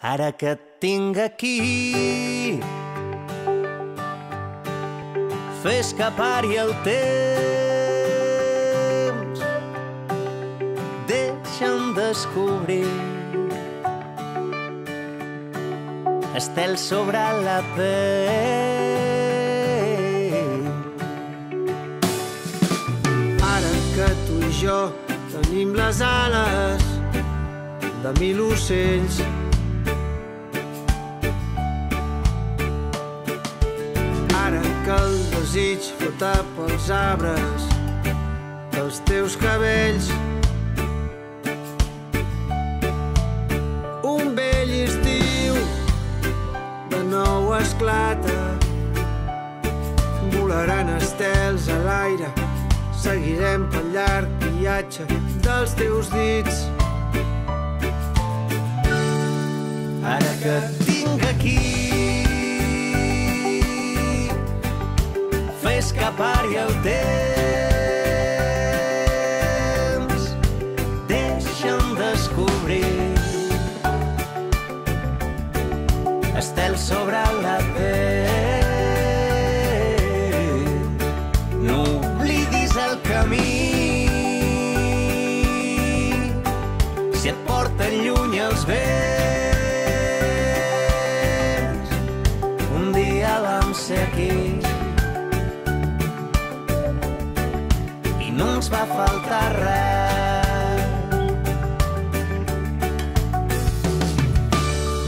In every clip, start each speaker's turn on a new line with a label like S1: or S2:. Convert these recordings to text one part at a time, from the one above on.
S1: Ara que et tinc aquí, fer escapar-hi el temps, deixa'm descobrir estel sobre la pell.
S2: Ara que tu i jo tenim les ales de 1000 ocells, ara que el desig flota pels arbres dels teus cabells, un vell estiu de nou esclata, volaran estels a l'aire, seguirem pel llarg viatge dels teus dits.
S1: Ara que et tinc aquí, fer escapar-hi el temps, deixa'm descobrir estel sobre la pell. No oblidis el camí, si et porten lluny els vents. Un dia vam ser aquí i no ens va faltar res.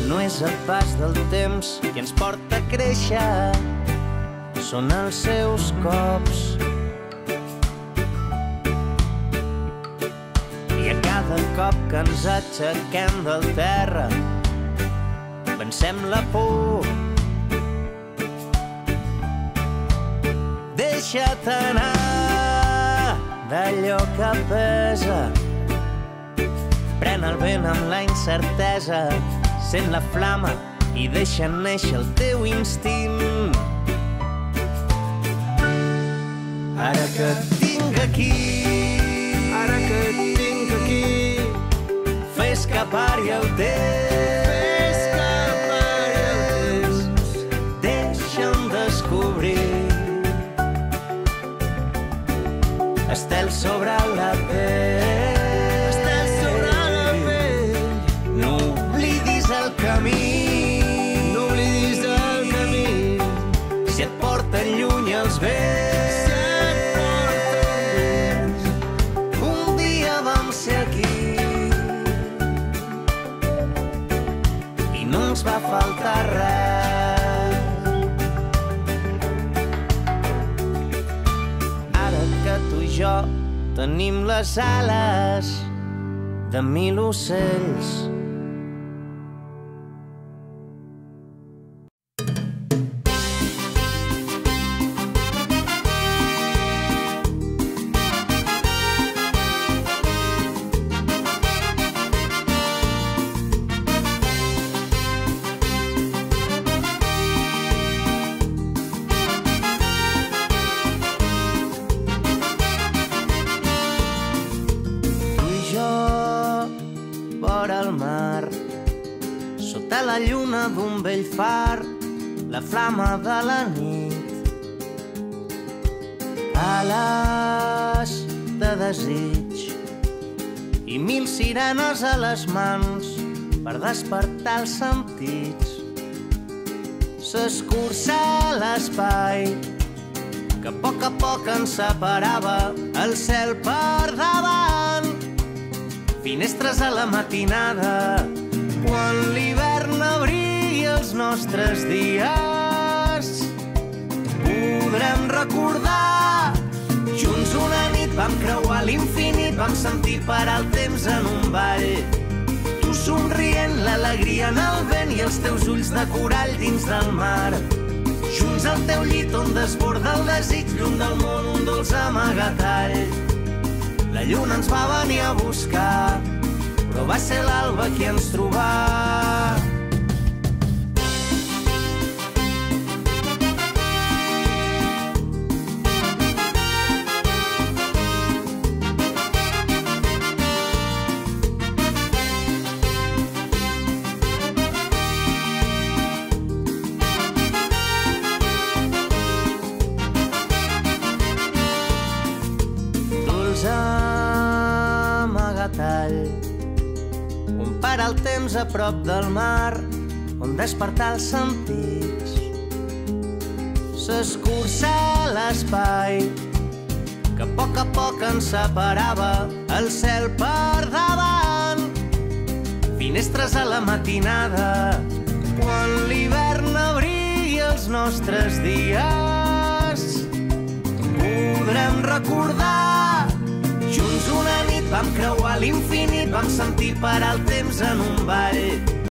S1: No és el pas del temps que ens porta a créixer, són els seus cops. I a cada cop que ens aixequem del terra, vencem la por. Deixa't anar d'allò que pesa, pren el vent amb la incertesa, sent la flama i deixa néixer el teu instint. Ara que et tinc aquí,
S2: Ara que et tinc aquí,
S1: fer escapar-hi el temps, deixa'm descobrir estel sobre la pell.
S2: estel sobre la pell.
S1: No oblidis el camí,
S2: No oblidis el camí,
S1: si et porten lluny els vents.
S2: si et porten.
S1: Un dia vam ser aquí i no ens va faltar res. Ara que tu i jo tenim les ales de 1000 ocells. Sota la lluna d'un vell far, la flama de la nit, ales de desig i 1000 sirenes a les mans per despertar els sentits. S'escurça l'espai que a poc ens separava, el cel per davant, finestres a la matinada, quan l'hivern abrigui els nostres dies. Podrem recordar junts una nit, vam creuar l'infinit, vam sentir parar el temps en un ball. Tu somrient, l'alegria en el vent i els teus ulls de corall dins del mar. Junts al teu llit on desborda el desig, lluny del món un dolç amagatall. La lluna ens va venir a buscar, però va ser l'alba qui ens trobà. metall. Un para el temps a prop del mar, on despertar els sentits. S'escurça l'espai, que a poc ens separava el cel per davant. Finestres a la matinada, quan l'hivern abrigui els nostres dies. Podrem recordar, junts una nit vam creuar l'infinit, vam sentir parar el temps en un ball.